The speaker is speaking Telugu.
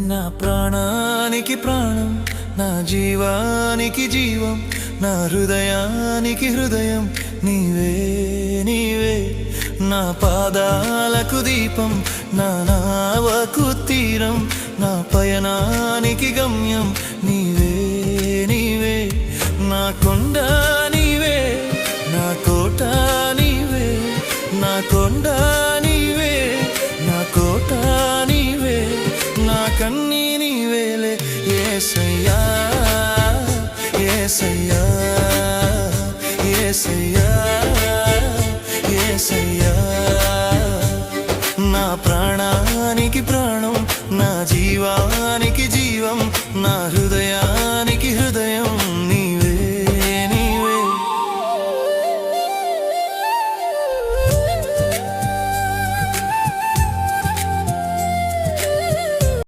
నా ప్రాణానికి ప్రాణం, నా జీవానికి జీవం, నా హృదయానికి హృదయం నీవే నీవే. నా పాదాలకు దీపం, నా నావకు తీరం, నా పయనానికి గమ్యం నీవే నీవే. నా కొండ నీవే, నా కోట నీవే, నా కొండ నీవే, నా కోట నీవే, నా కన్నీ నీవేలే యేసయ్యా యేసయ్యా యేసయ్యా యేసయ్యా. నా ప్రాణానికి ప్రాణం, నా జీవా